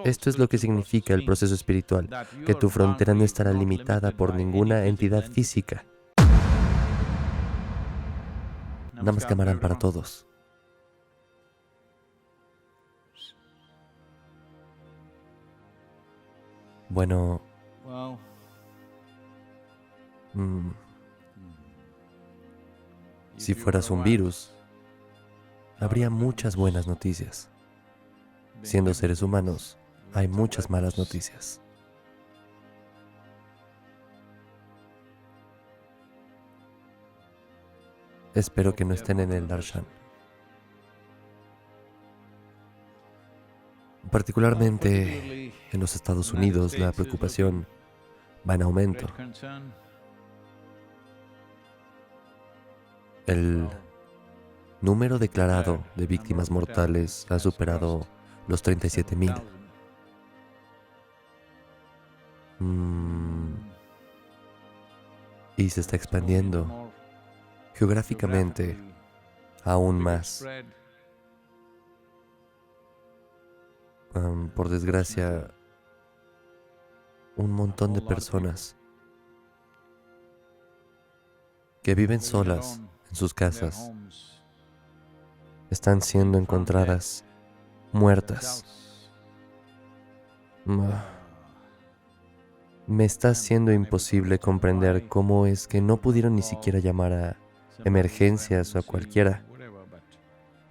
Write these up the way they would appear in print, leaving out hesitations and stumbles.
Esto es lo que significa el proceso espiritual, que tu frontera no estará limitada por ninguna entidad física. Namaskaram para todos. Bueno, si fueras un virus, habría muchas buenas noticias. Siendo seres humanos, hay muchas malas noticias. Espero que no estén en el darshan. Particularmente en los Estados Unidos, la preocupación va en aumento. El número declarado de víctimas mortales ha superado los 37,000. Y se está expandiendo geográficamente aún más. Por desgracia, un montón de personas que viven solas en sus casas están siendo encontradas muertas. Me está siendo imposible comprender cómo es que no pudieron ni siquiera llamar a emergencias o a cualquiera,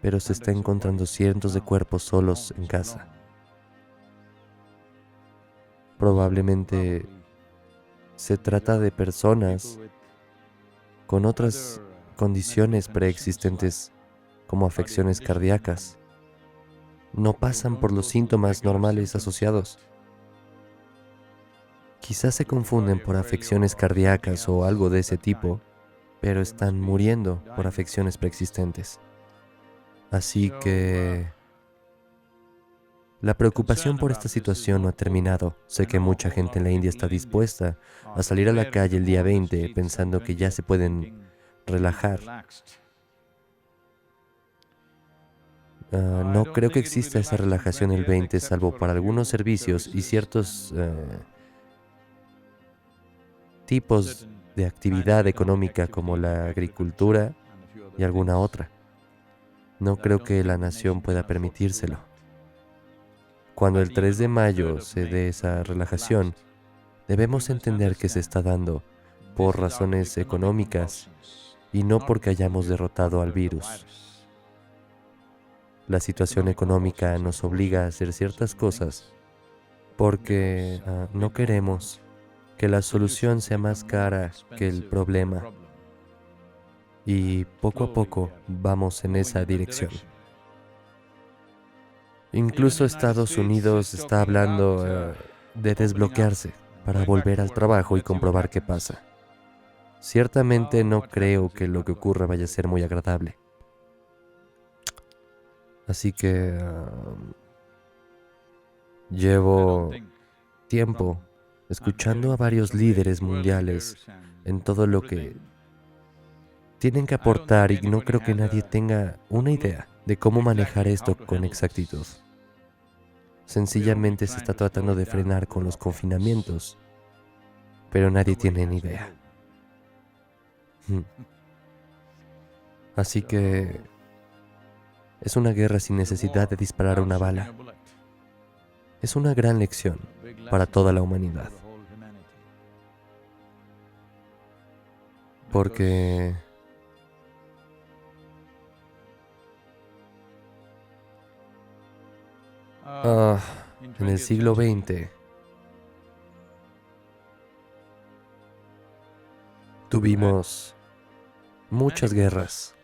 pero se está encontrando cientos de cuerpos solos en casa. Probablemente se trata de personas con otras condiciones preexistentes como afecciones cardíacas. No pasan por los síntomas normales asociados. Quizás se confunden por afecciones cardíacas o algo de ese tipo, pero están muriendo por afecciones preexistentes. Así que la preocupación por esta situación no ha terminado. Sé que mucha gente en la India está dispuesta a salir a la calle el día 20 pensando que ya se pueden relajar. No creo que exista esa relajación el 20, salvo para algunos servicios y ciertos tipos de actividad económica como la agricultura y alguna otra. No creo que la nación pueda permitírselo. Cuando el 3 de mayo se dé esa relajación, debemos entender que se está dando por razones económicas y no porque hayamos derrotado al virus. La situación económica nos obliga a hacer ciertas cosas porque no queremos que la solución sea más cara que el problema. Y poco a poco vamos en esa dirección. Incluso Estados Unidos está hablando de desbloquearse para volver al trabajo y comprobar qué pasa. Ciertamente no creo que lo que ocurra vaya a ser muy agradable. Así que llevo tiempo escuchando a varios líderes mundiales en todo lo que tienen que aportar y no creo que nadie tenga una idea de cómo manejar esto con exactitud. Sencillamente se está tratando de frenar con los confinamientos, pero nadie tiene ni idea. Así que es una guerra sin necesidad de disparar una bala. Es una gran lección para toda la humanidad. Porque en el siglo XX tuvimos muchas guerras.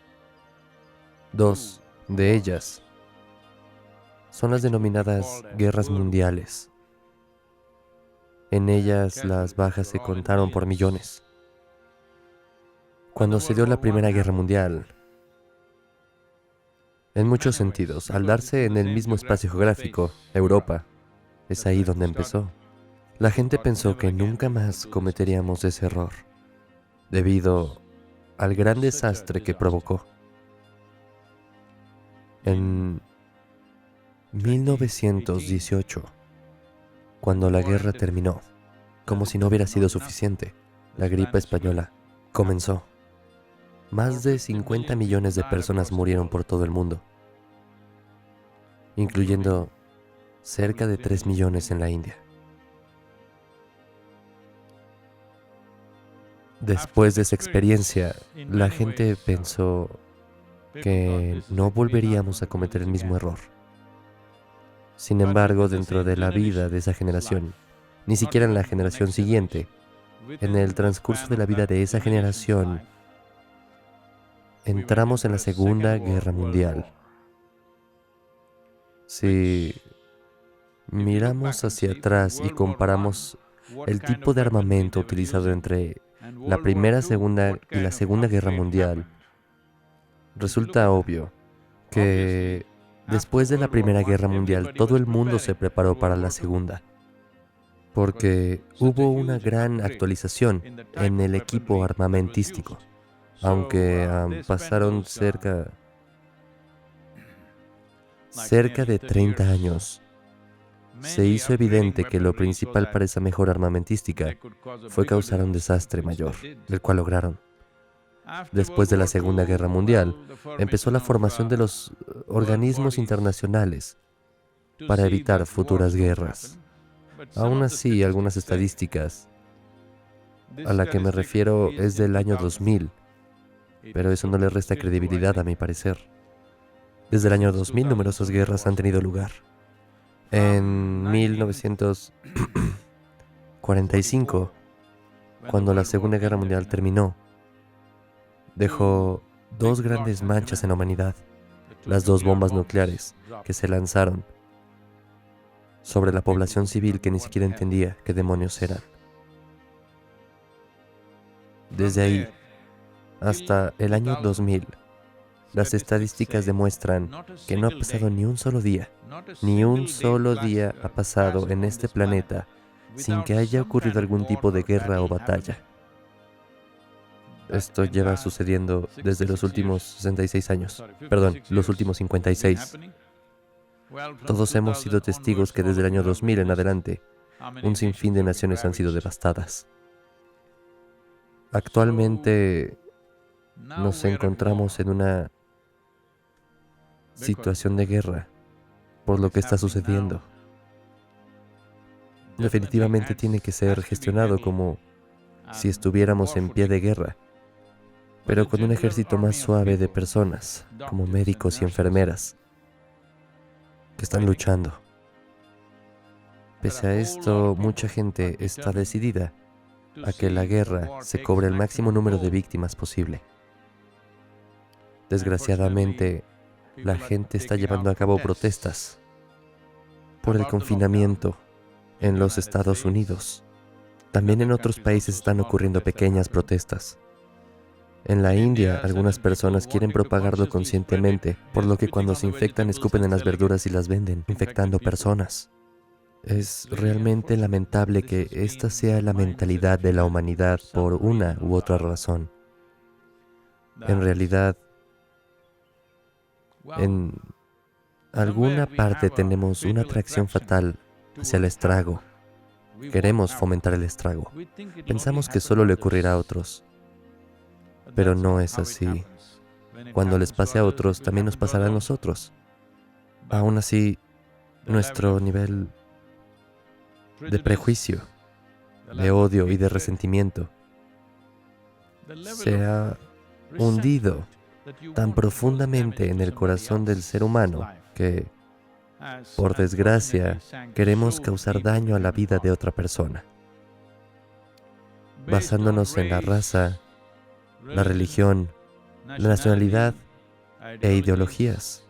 Dos de ellas son las denominadas guerras mundiales. En ellas las bajas se contaron por millones. Cuando se dio la Primera Guerra Mundial, en muchos sentidos, al darse en el mismo espacio geográfico, Europa, es ahí donde empezó. La gente pensó que nunca más cometeríamos ese error, debido al gran desastre que provocó. En 1918, Cuando la guerra terminó, como si no hubiera sido suficiente, la gripe española comenzó. Más de 50 millones de personas murieron por todo el mundo, incluyendo cerca de 3 millones en la India. Después de esa experiencia, la gente pensó que no volveríamos a cometer el mismo error. Sin embargo, dentro de la vida de esa generación, ni siquiera en la generación siguiente, en el transcurso de la vida de esa generación, entramos en la Segunda Guerra Mundial. Si miramos hacia atrás y comparamos el tipo de armamento utilizado entre la Primera, Segunda y la Segunda Guerra Mundial, resulta obvio que después de la Primera Guerra Mundial todo el mundo se preparó para la Segunda, porque hubo una gran actualización en el equipo armamentístico. Aunque pasaron cerca de 30 años, se hizo evidente que lo principal para esa mejora armamentística fue causar un desastre mayor, el cual lograron. Después de la Segunda Guerra Mundial, empezó la formación de los organismos internacionales para evitar futuras guerras. Aún así, algunas estadísticas a la que me refiero es del año 2000, pero eso no le resta credibilidad a mi parecer. Desde el año 2000, numerosas guerras han tenido lugar. En 1945, cuando la Segunda Guerra Mundial terminó, dejó dos grandes manchas en la humanidad, las dos bombas nucleares que se lanzaron sobre la población civil que ni siquiera entendía qué demonios eran. Desde ahí hasta el año 2000, las estadísticas demuestran que no ha pasado ni un solo día ha pasado en este planeta sin que haya ocurrido algún tipo de guerra o batalla. Esto lleva sucediendo desde los últimos 66 años. Perdón, los últimos 56. Todos hemos sido testigos que desde el año 2000 en adelante, un sinfín de naciones han sido devastadas. Actualmente nos encontramos en una situación de guerra por lo que está sucediendo. Definitivamente tiene que ser gestionado como si estuviéramos en pie de guerra, pero con un ejército más suave de personas, como médicos y enfermeras, que están luchando. Pese a esto, mucha gente está decidida a que la guerra se cobre el máximo número de víctimas posible. Desgraciadamente, la gente está llevando a cabo protestas por el confinamiento en los Estados Unidos. También en otros países están ocurriendo pequeñas protestas. En la India, algunas personas quieren propagarlo conscientemente, por lo que cuando se infectan escupen en las verduras y las venden, infectando personas. Es realmente lamentable que esta sea la mentalidad de la humanidad por una u otra razón. En realidad, en alguna parte tenemos una atracción fatal hacia el estrago. Queremos fomentar el estrago. Pensamos que solo le ocurrirá a otros, pero no es así. Cuando les pase a otros, también nos pasará a nosotros. Aún así, nuestro nivel de prejuicio, de odio y de resentimiento se ha hundido tan profundamente en el corazón del ser humano que, por desgracia, queremos causar daño a la vida de otra persona, basándonos en la raza, la religión, la nacionalidad e ideologías.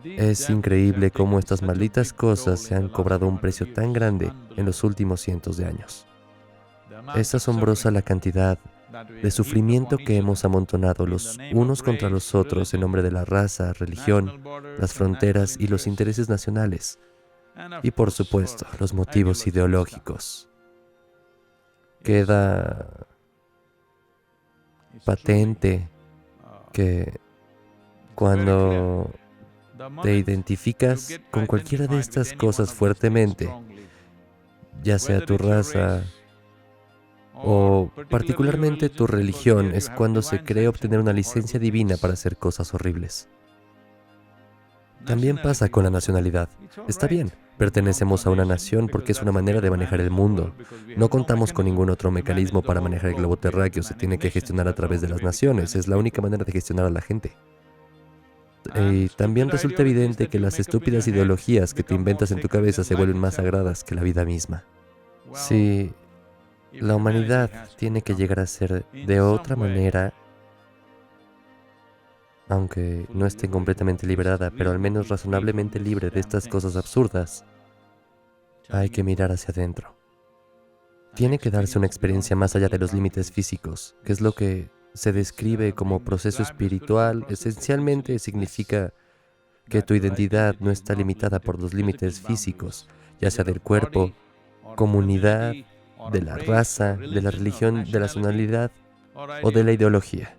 Es increíble cómo estas malditas cosas se han cobrado un precio tan grande en los últimos cientos de años. Es asombrosa la cantidad de sufrimiento que hemos amontonado los unos contra los otros en nombre de la raza, religión, las fronteras y los intereses nacionales. Y por supuesto, los motivos ideológicos. Queda patente que cuando te identificas con cualquiera de estas cosas fuertemente, ya sea tu raza o particularmente tu religión, es cuando se cree obtener una licencia divina para hacer cosas horribles. También pasa con la nacionalidad. Está bien, pertenecemos a una nación porque es una manera de manejar el mundo. No contamos con ningún otro mecanismo para manejar el globo terráqueo, se tiene que gestionar a través de las naciones, es la única manera de gestionar a la gente. Y también resulta evidente que las estúpidas ideologías que te inventas en tu cabeza se vuelven más sagradas que la vida misma. Si la humanidad tiene que llegar a ser de otra manera, aunque no esté completamente liberada, pero al menos razonablemente libre de estas cosas absurdas, hay que mirar hacia adentro. Tiene que darse una experiencia más allá de los límites físicos, que es lo que se describe como proceso espiritual. Esencialmente significa que tu identidad no está limitada por los límites físicos, ya sea del cuerpo, comunidad, de la raza, de la religión, de la nacionalidad o de la ideología.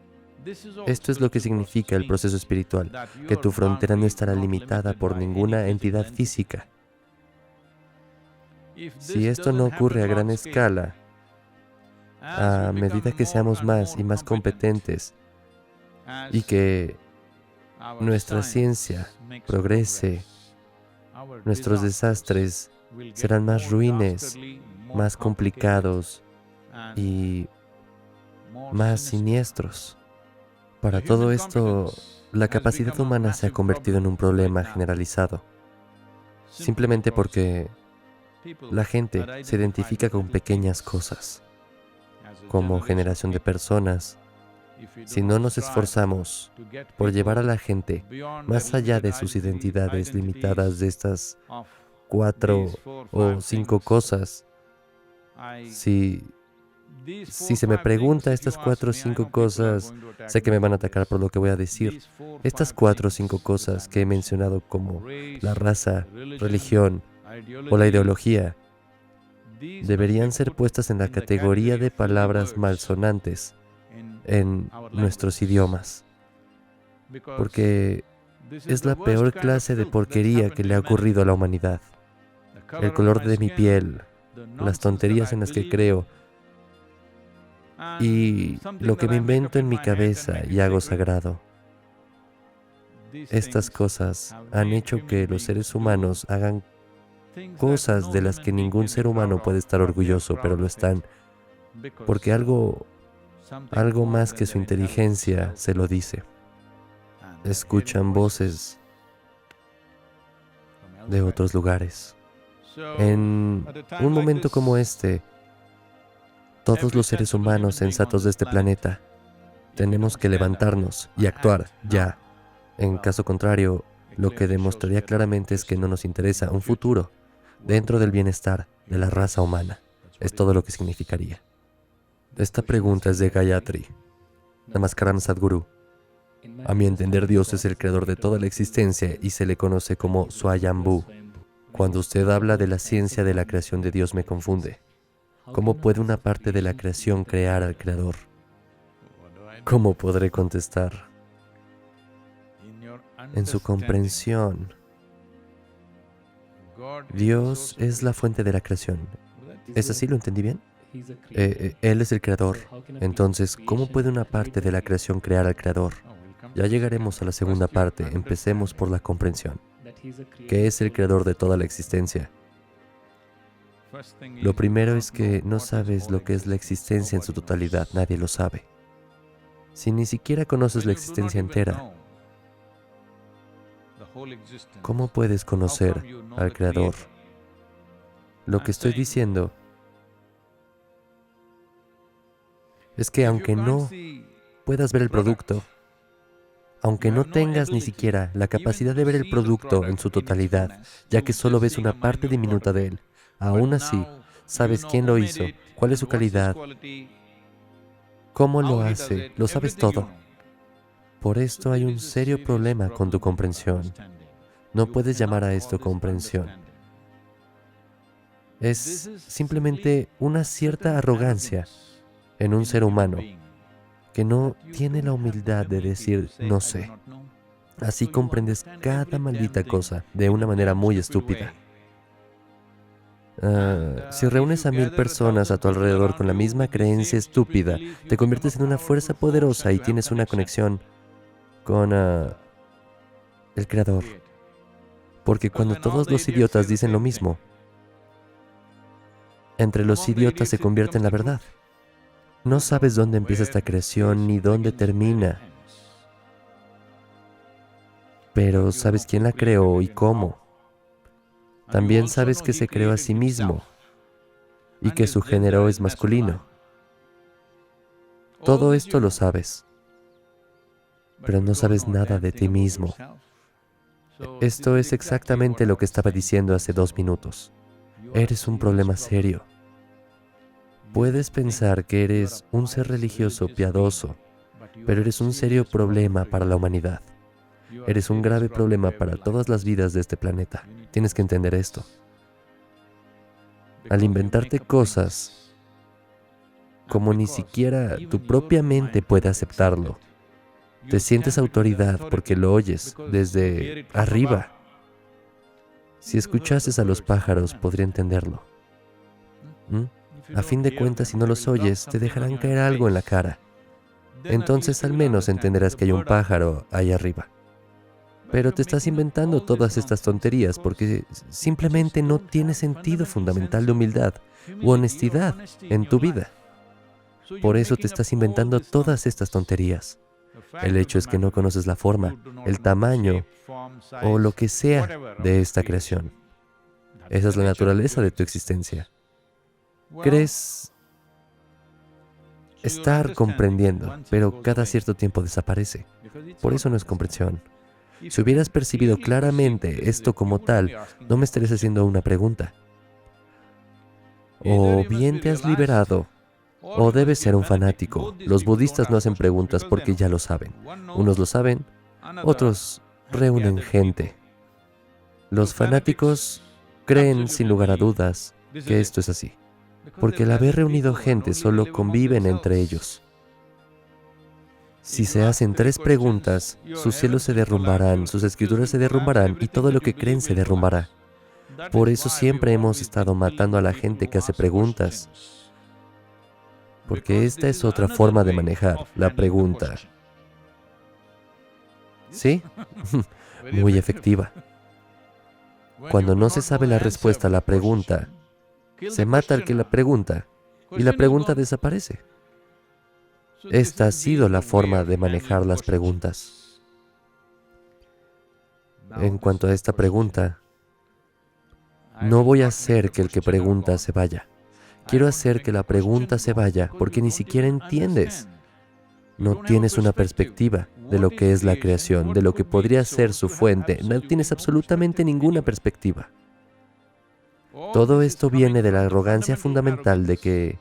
Esto es lo que significa el proceso espiritual, que tu frontera no estará limitada por ninguna entidad física. Si esto no ocurre a gran escala, a medida que seamos más y más competentes y que nuestra ciencia progrese, nuestros desastres serán más ruines, más complicados y más siniestros. Para todo esto, la capacidad humana se ha convertido en un problema generalizado, simplemente porque la gente se identifica con pequeñas cosas, como generación de personas. Si no nos esforzamos por llevar a la gente más allá de sus identidades limitadas de estas 4 o 5 cosas, si se me pregunta estas 4 o 5 cosas, sé que me van a atacar por lo que voy a decir. Estas 4 o 5 cosas que he mencionado como la raza, religión o la ideología, deberían ser puestas en la categoría de palabras malsonantes en nuestros idiomas, porque es la peor clase de porquería que le ha ocurrido a la humanidad. El color de mi piel, las tonterías en las que creo y lo que me invento en mi cabeza y hago sagrado. Estas cosas han hecho que los seres humanos hagan cosas de las que ningún ser humano puede estar orgulloso, pero lo están, porque algo más que su inteligencia se lo dice. Escuchan voces de otros lugares. En un momento como este, todos los seres humanos sensatos de este planeta tenemos que levantarnos y actuar ya. En caso contrario, lo que demostraría claramente es que no nos interesa un futuro dentro del bienestar de la raza humana. Es todo lo que significaría. Esta pregunta es de Gayatri. Namaskaram Sadhguru. A mi entender, Dios es el creador de toda la existencia y se le conoce como Swayambhu. Cuando usted habla de la ciencia de la creación de Dios me confunde. ¿Cómo puede una parte de la creación crear al creador? ¿Cómo podré contestar? En su comprensión, Dios es la fuente de la creación. ¿Es así? ¿Lo entendí bien? Él es el creador. Entonces, ¿cómo puede una parte de la creación crear al creador? Ya llegaremos a la segunda parte. Empecemos por la comprensión. ¿Qué es el creador de toda la existencia? Lo primero es que no sabes lo que es la existencia en su totalidad. Nadie lo sabe. Si ni siquiera conoces la existencia entera, ¿cómo puedes conocer al creador? Lo que estoy diciendo es que aunque no puedas ver el producto, aunque no tengas ni siquiera la capacidad de ver el producto en su totalidad, ya que solo ves una parte diminuta de él, aún así, sabes quién lo hizo, cuál es su calidad, cómo lo hace, lo sabes todo. Por esto hay un serio problema con tu comprensión. No puedes llamar a esto comprensión. Es simplemente una cierta arrogancia en un ser humano que no tiene la humildad de decir no sé. Así comprendes cada maldita cosa de una manera muy estúpida. Si reúnes a 1000 personas a tu alrededor con la misma creencia estúpida, te conviertes en una fuerza poderosa y tienes una conexión con el Creador. Porque cuando todos los idiotas dicen lo mismo, entre los idiotas se convierte en la verdad. No sabes dónde empieza esta creación ni dónde termina, pero sabes quién la creó y cómo. También sabes que se creó a sí mismo y que su género es masculino. Todo esto lo sabes, pero no sabes nada de ti mismo. Esto es exactamente lo que estaba diciendo hace 2 minutos. Eres un problema serio. Puedes pensar que eres un ser religioso piadoso, pero eres un serio problema para la humanidad. Eres un grave problema para todas las vidas de este planeta. Tienes que entender esto. Al inventarte cosas, como ni siquiera tu propia mente puede aceptarlo, te sientes autoridad porque lo oyes desde arriba. Si escuchases a los pájaros, podría entenderlo. A fin de cuentas, si no los oyes, te dejarán caer algo en la cara. Entonces, al menos entenderás que hay un pájaro ahí arriba. Pero te estás inventando todas estas tonterías porque simplemente no tiene sentido fundamental de humildad u honestidad en tu vida. Por eso te estás inventando todas estas tonterías. El hecho es que no conoces la forma, el tamaño o lo que sea de esta creación. Esa es la naturaleza de tu existencia. Crees estar comprendiendo, pero cada cierto tiempo desaparece. Por eso no es comprensión. Si hubieras percibido claramente esto como tal, no me estarías haciendo una pregunta. O bien te has liberado, o debes ser un fanático. Los budistas no hacen preguntas porque ya lo saben. Unos lo saben, otros reúnen gente. Los fanáticos creen sin lugar a dudas que esto es así, porque al haber reunido gente solo conviven entre ellos. Si se hacen 3 preguntas, sus cielos se derrumbarán, sus escrituras se derrumbarán y todo lo que creen se derrumbará. Por eso siempre hemos estado matando a la gente que hace preguntas, porque esta es otra forma de manejar la pregunta. ¿Sí? Muy efectiva. Cuando no se sabe la respuesta a la pregunta, se mata al que la pregunta y la pregunta desaparece. Esta ha sido la forma de manejar las preguntas. En cuanto a esta pregunta, no voy a hacer que el que pregunta se vaya. Quiero hacer que la pregunta se vaya porque ni siquiera entiendes. No tienes una perspectiva de lo que es la creación, de lo que podría ser su fuente. No tienes absolutamente ninguna perspectiva. Todo esto viene de la arrogancia fundamental de que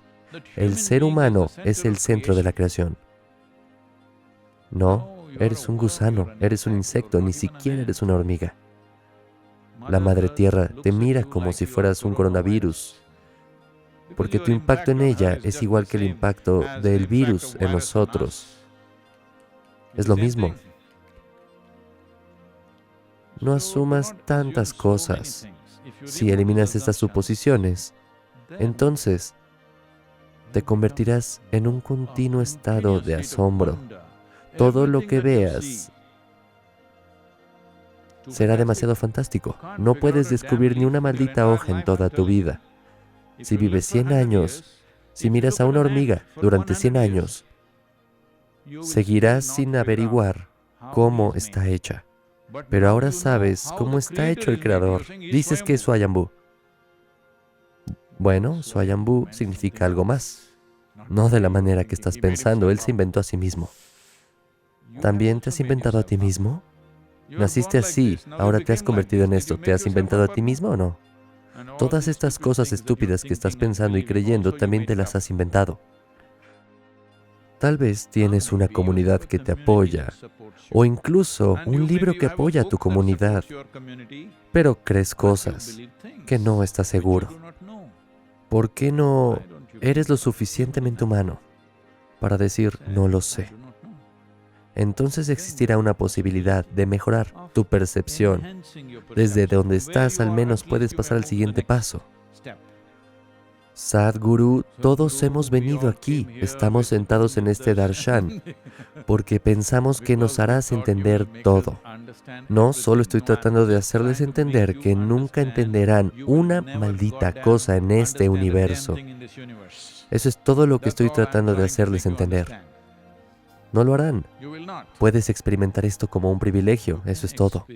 el ser humano es el centro de la creación. No, eres un gusano, eres un insecto, ni siquiera eres una hormiga. La Madre Tierra te mira como si fueras un coronavirus, porque tu impacto en ella es igual que el impacto del virus en nosotros. Es lo mismo. No asumas tantas cosas. Si eliminas estas suposiciones, entonces te convertirás en un continuo estado de asombro. Todo lo que veas será demasiado fantástico. No puedes descubrir ni una maldita hoja en toda tu vida. Si vives 100 años, si miras a una hormiga durante 100 años, seguirás sin averiguar cómo está hecha. Pero ahora sabes cómo está hecho el Creador. Dices que es Swayambhu. Bueno, Swayambhu significa algo más. No de la manera que estás pensando, Él se inventó a sí mismo. ¿También te has inventado a ti mismo? Naciste así, ahora te has convertido en esto. ¿Te has inventado a ti mismo o no? Todas estas cosas estúpidas que estás pensando y creyendo, también te las has inventado. Tal vez tienes una comunidad que te apoya, o incluso un libro que apoya a tu comunidad, pero crees cosas que no estás seguro. ¿Por qué no eres lo suficientemente humano para decir, no lo sé? Entonces existirá una posibilidad de mejorar tu percepción. Desde donde estás, al menos puedes pasar al siguiente paso. Sadhguru, todos hemos venido aquí, estamos sentados en este darshan, porque pensamos que nos harás entender todo. No, solo estoy tratando de hacerles entender que nunca entenderán una maldita cosa en este universo. Eso es todo lo que estoy tratando de hacerles entender. No lo harán. Puedes experimentar esto como un privilegio, eso es todo.